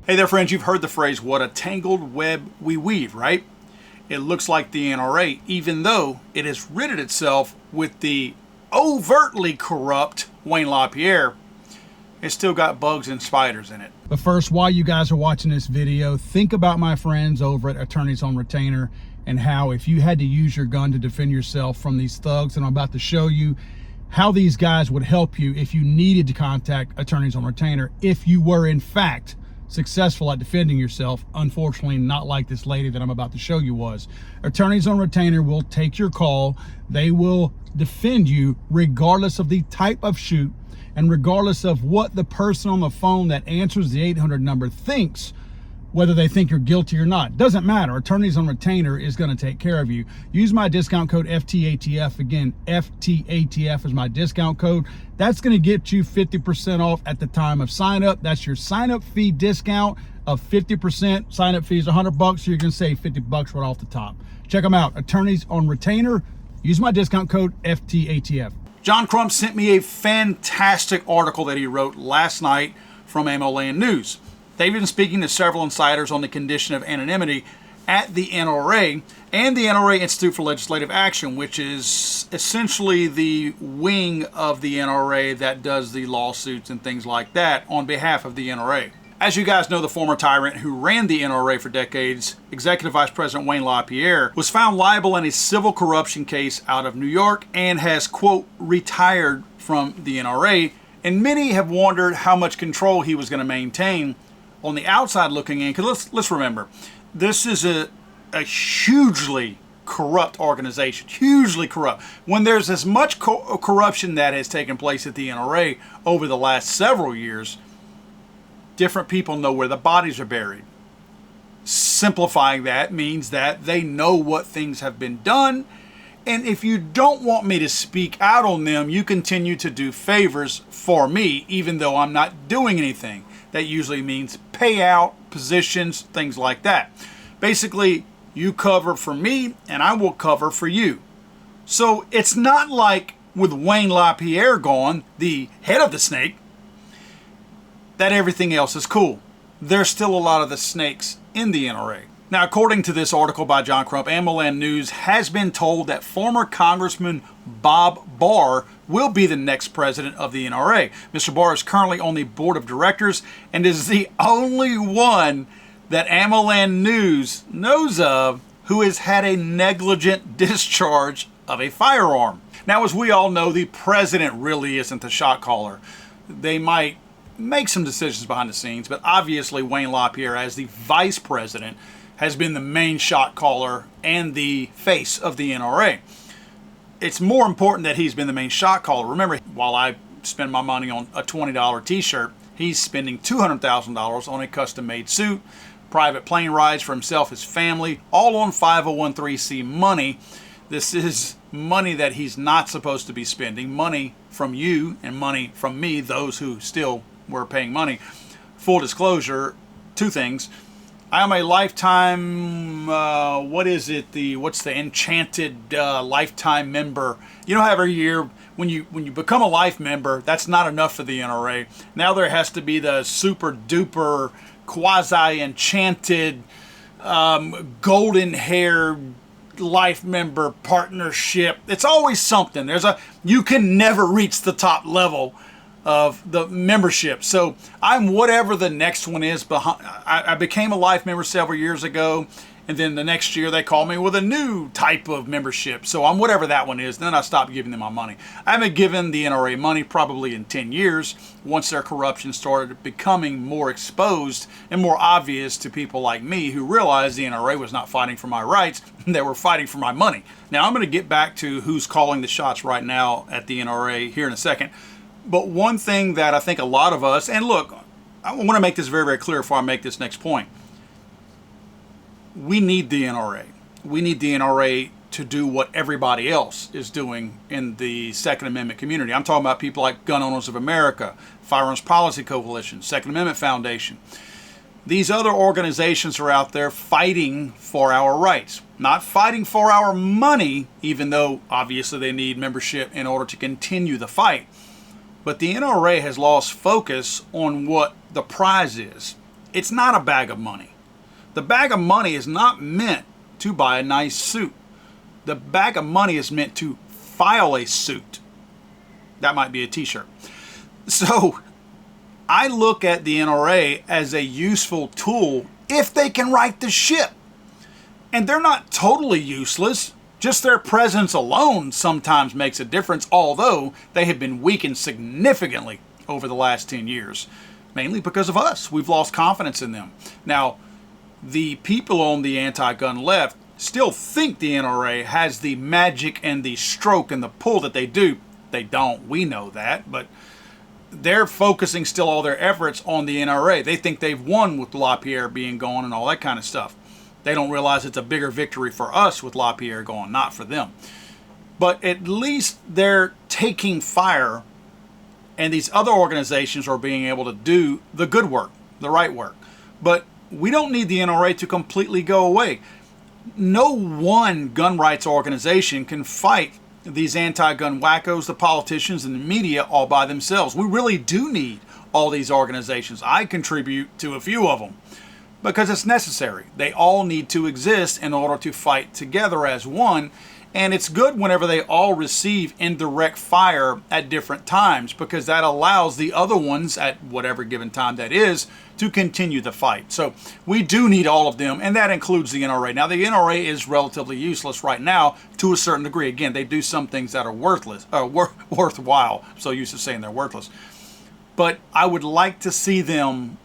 Hey there, friends. You've heard the phrase, what a tangled web we weave, right? It looks like the NRA, even though it has ridded itself with the overtly corrupt Wayne LaPierre, it's still got bugs and spiders in it. But first, while you guys are watching this video, think about my friends over at Attorneys on Retainer and how if you had to use your gun to defend yourself from these thugs, and I'm about to show you how these guys would help you if you needed to contact Attorneys on Retainer if you were in fact successful at defending yourself. Unfortunately, not like this lady that I'm about to show you was. Attorneys on Retainer will take your call. They will defend you regardless of the type of shoot and regardless of what the person on the phone that answers the 800 number thinks, whether they think you're guilty or not. Doesn't matter. Attorneys on Retainer is going to take care of you. Use my discount code FTATF. Again, FTATF is my discount code. That's going to get you 50% off at the time of sign up. That's your sign up fee discount of 50%. Sign up fee is $100, so you're going to save $50 right off the top. Check them out. Attorneys on Retainer. Use my discount code FTATF. John Crump sent me a fantastic article that he wrote last night from AMOLand News. They've been speaking to several insiders on the condition of anonymity at the NRA and the NRA Institute for Legislative Action, which is essentially the wing of the NRA that does the lawsuits and things like that on behalf of the NRA. As you guys know, the former tyrant who ran the NRA for decades, Executive Vice President Wayne LaPierre, was found liable in a civil corruption case out of New York and has, quote, retired from the NRA. And many have wondered how much control he was going to maintain on the outside looking in, because let's remember, this is a hugely corrupt organization, hugely corrupt. When there's as much corruption that has taken place at the NRA over the last several years, different people know where the bodies are buried. Simplifying that means that they know what things have been done, and if you don't want me to speak out on them, you continue to do favors for me, even though I'm not doing anything. That usually means payout, positions, things like that. Basically, you cover for me and I will cover for you. So it's not like with Wayne LaPierre gone, the head of the snake, that everything else is cool. There's still a lot of the snakes in the NRA. Now, according to this article by John Crump, AMOLand News has been told that former Congressman Bob Barr will be the next president of the NRA. Mr. Barr is currently on the board of directors and is the only one that AMOLand News knows of who has had a negligent discharge of a firearm. Now, as we all know, the president really isn't the shot caller. They might make some decisions behind the scenes, but obviously Wayne LaPierre, as the vice president, has been the main shot caller and the face of the NRA. It's more important that he's been the main shot caller. Remember, while I spend my money on a $20 t-shirt, he's spending $200,000 on a custom-made suit, private plane rides for himself, his family, all on 501(c)(3) money. This is money that he's not supposed to be spending, money from you and money from me, those who still were paying money. Full disclosure, two things. I am a lifetime, what's the enchanted lifetime member? You know how every year when you become a life member, that's not enough for the NRA. Now there has to be the super duper quasi enchanted golden haired life member partnership. It's always something. You can never reach the top level of the membership. So I'm whatever the next one is. I became a life member several years ago, and then the next year they called me with a new type of membership. So I'm whatever that one is. Then I stopped giving them my money. I haven't given the NRA money probably in 10 years, once their corruption started becoming more exposed and more obvious to people like me who realized the NRA was not fighting for my rights, they were fighting for my money. Now I'm going to get back to who's calling the shots right now at the NRA here in a second. But one thing that I think a lot of us, and look, I want to make this very, very clear before I make this next point. We need the NRA. We need the NRA to do what everybody else is doing in the Second Amendment community. I'm talking about people like Gun Owners of America, Firearms Policy Coalition, Second Amendment Foundation. These other organizations are out there fighting for our rights, not fighting for our money, even though obviously they need membership in order to continue the fight. But the NRA has lost focus on what the prize is. It's not a bag of money. The bag of money is not meant to buy a nice suit. The bag of money is meant to file a suit. That might be a t-shirt. So I look at the NRA as a useful tool if they can right the ship. And they're not totally useless. Just their presence alone sometimes makes a difference, although they have been weakened significantly over the last 10 years, mainly because of us. We've lost confidence in them. Now, the people on the anti-gun left still think the NRA has the magic and the stroke and the pull that they do. They don't. We know that, but they're focusing still all their efforts on the NRA. They think they've won with LaPierre being gone and all that kind of stuff. They don't realize it's a bigger victory for us with LaPierre gone, not for them. But at least they're taking fire, and these other organizations are being able to do the good work, the right work. But we don't need the NRA to completely go away. No one gun rights organization can fight these anti-gun wackos, the politicians, and the media all by themselves. We really do need all these organizations. I contribute to a few of them because it's necessary. They all need to exist in order to fight together as one. And it's good whenever they all receive indirect fire at different times, because that allows the other ones at whatever given time that is to continue the fight. So we do need all of them, and that includes the NRA. Now, the NRA is relatively useless right now to a certain degree. Again, they do some things that are worthwhile. I'm so used to saying they're worthless. But I would like to see them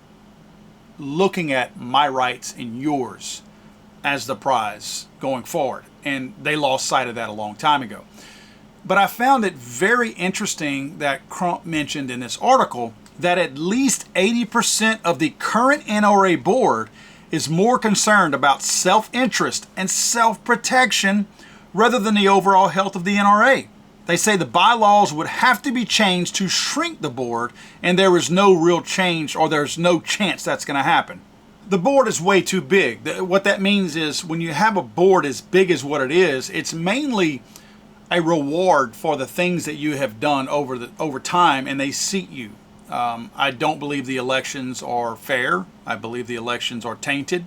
looking at my rights and yours as the prize going forward. And they lost sight of that a long time ago. But I found it very interesting that Crump mentioned in this article that at least 80% of the current NRA board is more concerned about self-interest and self-protection rather than the overall health of the NRA. They say the bylaws would have to be changed to shrink the board, and there is no real change, or there's no chance that's going to happen. The board is way too big. What that means is when you have a board as big as what it is, it's mainly a reward for the things that you have done over time, and they seat you. I don't believe the elections are fair. I believe the elections are tainted,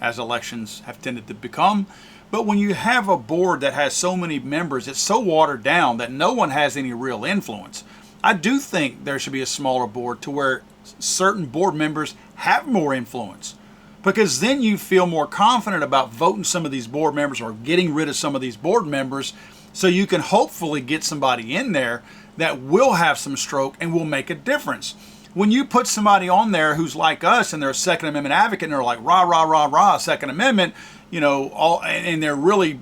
as elections have tended to become. But when you have a board that has so many members, it's so watered down that no one has any real influence. I do think there should be a smaller board to where certain board members have more influence, because then you feel more confident about voting some of these board members or getting rid of some of these board members, so you can hopefully get somebody in there that will have some stroke and will make a difference. When you put somebody on there who's like us and they're a Second Amendment advocate and they're like rah rah rah rah Second Amendment, and they're really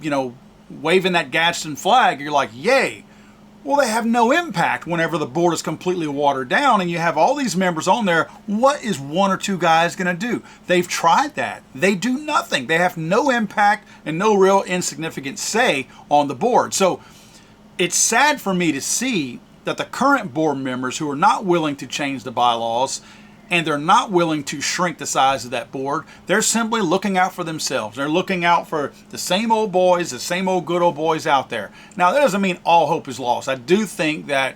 waving that Gadsden flag, you're like yay. Well, they have no impact whenever the board is completely watered down and you have all these members on there. What is one or two guys going to do? They've tried that. They do nothing. They have no impact and no real insignificant say on the board. So it's sad for me to see that the current board members who are not willing to change the bylaws and they're not willing to shrink the size of that board, they're simply looking out for themselves. They're looking out for the same old boys, the same old good old boys out there. Now, that doesn't mean all hope is lost. I do think that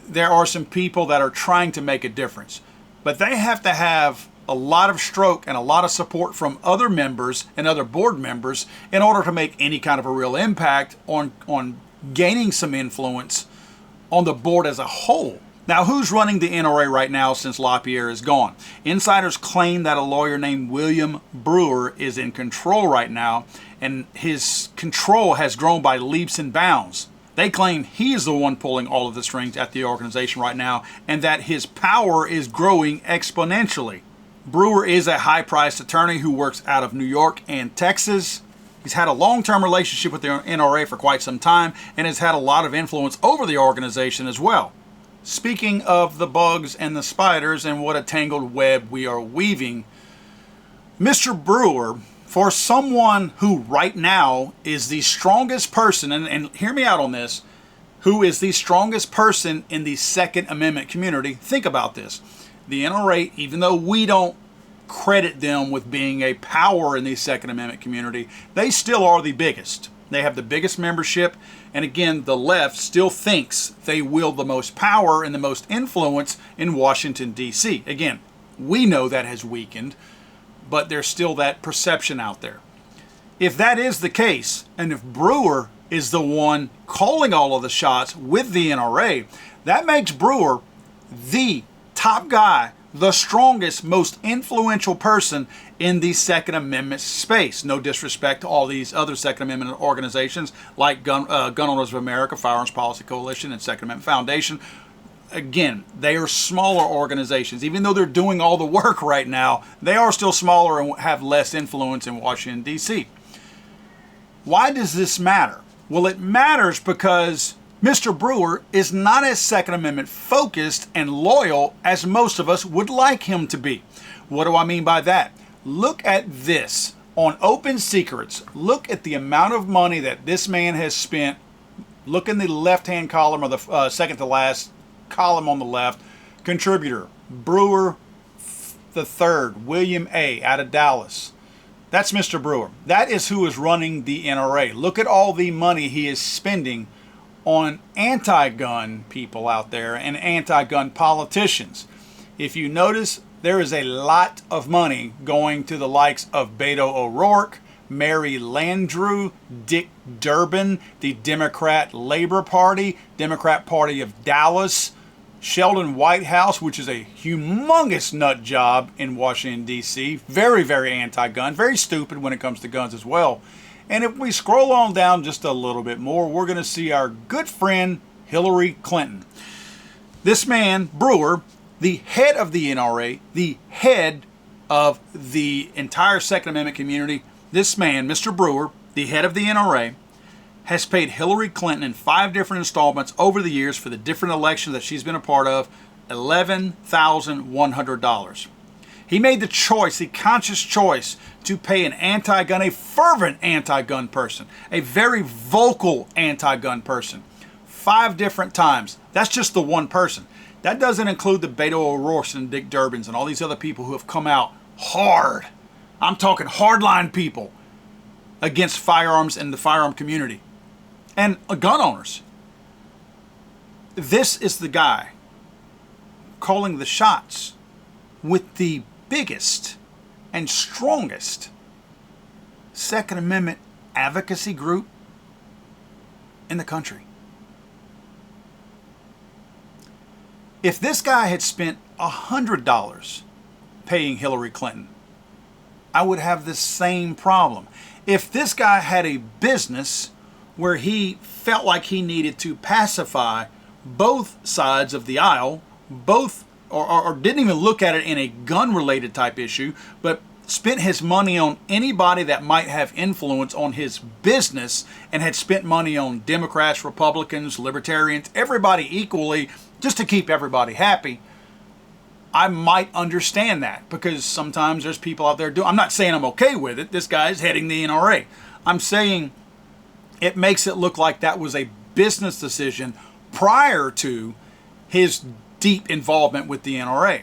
there are some people that are trying to make a difference, but they have to have a lot of stroke and a lot of support from other members and other board members in order to make any kind of a real impact on gaining some influence on the board as a whole. Now, who's running the NRA right now since LaPierre is gone? Insiders claim that a lawyer named William Brewer is in control right now, and his control has grown by leaps and bounds. They claim he is the one pulling all of the strings at the organization right now, and that his power is growing exponentially. Brewer is a high-priced attorney who works out of New York and Texas. He's had a long-term relationship with the NRA for quite some time and has had a lot of influence over the organization as well. Speaking of the bugs and the spiders and what a tangled web we are weaving, Mr. Brewer, for someone who right now is the strongest person, and hear me out on this, who is the strongest person in the Second Amendment community, think about this. The NRA, even though we don't credit them with being a power in the Second Amendment community, they still are the biggest. They have the biggest membership, and again, the left still thinks they wield the most power and the most influence in Washington, D.C. Again, We know that has weakened, but there's still that perception out there. If that is the case, and if Brewer is the one calling all of the shots with the NRA, that makes Brewer the top guy, the strongest, most influential person in the Second Amendment space. No disrespect to all these other Second Amendment organizations like Gun Owners of America, Firearms Policy Coalition, and Second Amendment Foundation. Again, they are smaller organizations. Even though they're doing all the work right now, they are still smaller and have less influence in Washington, D.C. Why does this matter? Well, it matters because Mr. Brewer is not as Second Amendment focused and loyal as most of us would like him to be. What do I mean by that? Look at this. On Open Secrets, look at the amount of money that this man has spent. Look in the left-hand column, or the second to last column on the left. Contributor, Brewer the third, William A. out of Dallas. That's Mr. Brewer. That is who is running the NRA. Look at all the money he is spending on anti-gun people out there and anti-gun politicians. If you notice, there is a lot of money going to the likes of Beto O'Rourke, Mary Landrieu, Dick Durbin, the Democrat Labor Party, Democrat Party of Dallas, Sheldon Whitehouse, which is a humongous nut job in Washington, D.C. Very, very anti-gun, very stupid when it comes to guns as well. And if we scroll on down just a little bit more, we're going to see our good friend Hillary Clinton. This man, Brewer, the head of the NRA, the head of the entire Second Amendment community, this man, Mr. Brewer, the head of the NRA, has paid Hillary Clinton in 5 different installments over the years for the different elections that she's been a part of, $11,100. He made the choice, the conscious choice, to pay an anti-gun, a fervent anti-gun person, a very vocal anti-gun person, 5 different times. That's just the one person. That doesn't include the Beto O'Rourke and Dick Durbins and all these other people who have come out hard. I'm talking hardline people against firearms and the firearm community and gun owners. This is the guy calling the shots with the biggest and strongest Second Amendment advocacy group in the country. If this guy had spent $100 paying Hillary Clinton, I would have the same problem. If this guy had a business where he felt like he needed to pacify both sides of the aisle, both or didn't even look at it in a gun-related type issue, but spent his money on anybody that might have influence on his business and had spent money on Democrats, Republicans, Libertarians, everybody equally, just to keep everybody happy, I might understand that, because sometimes there's people out there doing, I'm not saying I'm okay with it. This guy is heading the NRA. I'm saying it makes it look like that was a business decision prior to his deep involvement with the NRA.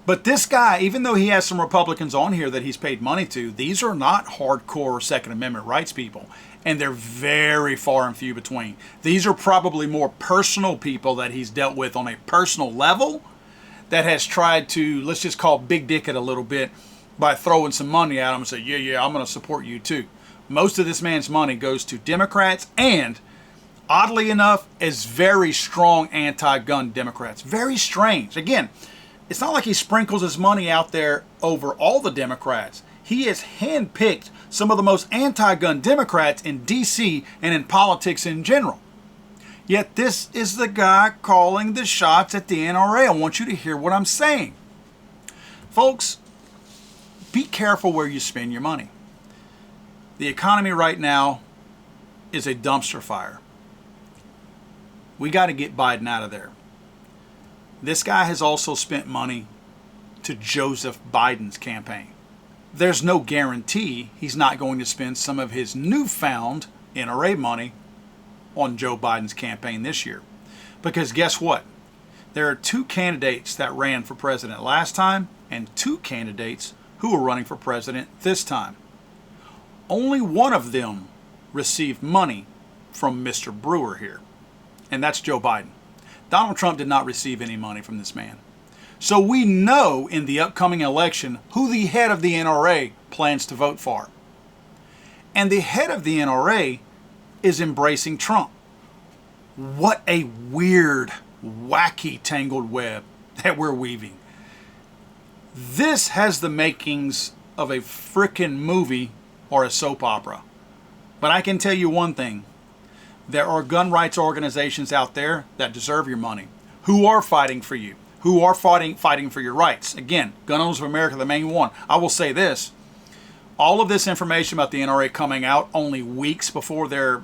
But this guy, even though he has some Republicans on here that he's paid money to, these are not hardcore Second Amendment rights people. And they're very far and few between. These are probably more personal people that he's dealt with on a personal level that has tried to, let's just call big dick it a little bit by throwing some money at him and say, yeah, I'm going to support you too. Most of this man's money goes to Democrats and, oddly enough, is very strong anti-gun Democrats. Very strange. Again, it's not like he sprinkles his money out there over all the Democrats. He has handpicked some of the most anti-gun Democrats in D.C. and in politics in general. Yet this is the guy calling the shots at the NRA. I want you to hear what I'm saying. Folks, be careful where you spend your money. The economy right now is a dumpster fire. We got to get Biden out of there. This guy has also spent money to Joseph Biden's campaign. There's no guarantee he's not going to spend some of his newfound NRA money on Joe Biden's campaign this year. Because guess what? There are 2 candidates that ran for president last time and 2 candidates who are running for president this time. Only one of them received money from Mr. Brewer here, and that's Joe Biden. Donald Trump did not receive any money from this man. So we know in the upcoming election who the head of the NRA plans to vote for. And the head of the NRA is embracing Trump. What a weird, wacky, tangled web that we're weaving. This has the makings of a frickin' movie or a soap opera. But I can tell you one thing. There are gun rights organizations out there that deserve your money, who are fighting for you, who are fighting for your rights. Again, Gun Owners of America, the main one. I will say this. All of this information about the NRA coming out only weeks before their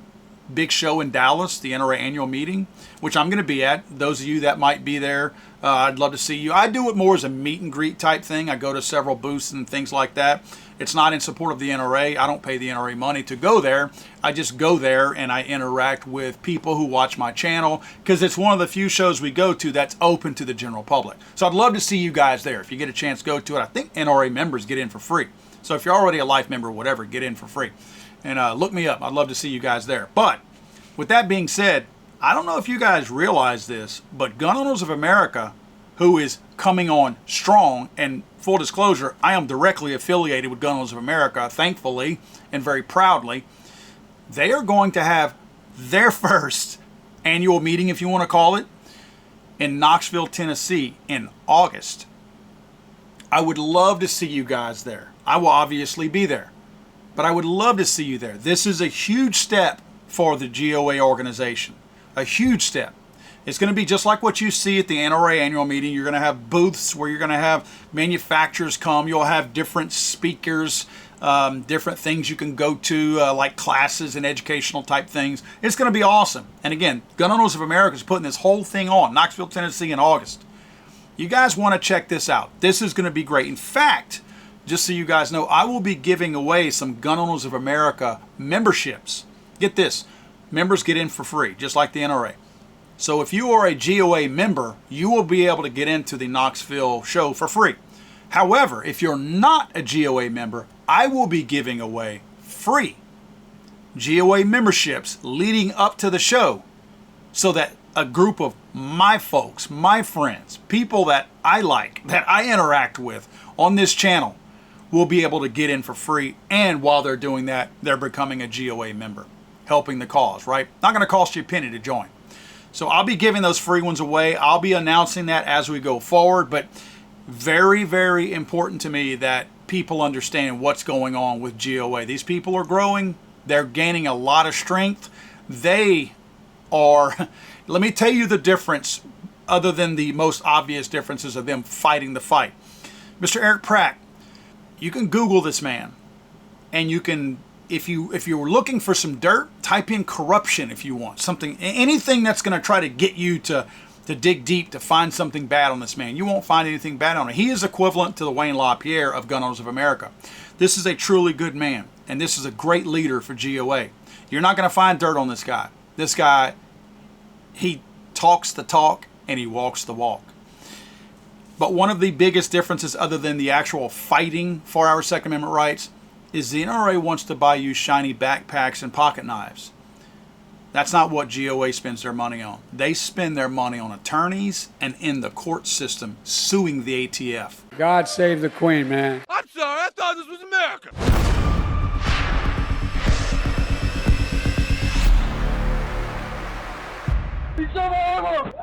big show in Dallas, the NRA annual meeting, which I'm going to be at. Those of you that might be there, I'd love to see you. I do it more as a meet and greet type thing. I go to several booths and things like that. It's not in support of the NRA. I don't pay the NRA money to go there. I just go there and I interact with people who watch my channel because it's one of the few shows we go to that's open to the general public. So I'd love to see you guys there. If you get a chance, go to it. I think NRA members get in for free. So if you're already a life member or whatever, get in for free. And look me up. I'd love to see you guys there. But with that being said, I don't know if you guys realize this, but Gun Owners of America, who is coming on strong, and full disclosure, I am directly affiliated with Gun Owners of America, thankfully and very proudly. They are going to have their first annual meeting, if you want to call it, in Knoxville, Tennessee in August. I would love to see you guys there. I will obviously be there, but I would love to see you there. This is a huge step for the GOA organization. A huge step. It's going to be just like what you see at the NRA annual meeting. You're going to have booths where you're going to have manufacturers come. You'll have different speakers, different things you can go to, like classes and educational type things. It's going to be awesome. And again, Gun Owners of America is putting this whole thing on, Knoxville, Tennessee in August. You guys want to check this out. This is going to be great. In fact, just so you guys know, I will be giving away some Gun Owners of America memberships. Get this, members get in for free, just like the NRA. So if you are a GOA member, you will be able to get into the Knoxville show for free. However, if you're not a GOA member, I will be giving away free GOA memberships leading up to the show so that a group of my folks, my friends, people that I like, that I interact with on this channel will be able to get in for free. And while they're doing that, they're becoming a GOA member, helping the cause, right? Not going to cost you a penny to join. So I'll be giving those free ones away. I'll be announcing that as we go forward, but very, very important to me that people understand what's going on with GOA. These people are growing. They're gaining a lot of strength. They are, let me tell you the difference other than the most obvious differences of them fighting the fight. Mr. Eric Pratt, you can Google this man and you can, if you were looking for some dirt, type in corruption if you want something, anything that's going to try to get you to dig deep to find something bad on this man. You won't find anything bad on him. He is equivalent to the Wayne LaPierre of Gun Owners of America. This is a truly good man, and this is a great leader for GOA. You're not going to find dirt on this guy. This guy, he talks the talk and he walks the walk. But one of the biggest differences, other than the actual fighting for our Second Amendment rights, is the NRA wants to buy you shiny backpacks and pocket knives. That's not what GOA spends their money on. They spend their money on attorneys and in the court system suing the ATF. God save the Queen, man. I'm sorry, I thought this was America. It's over.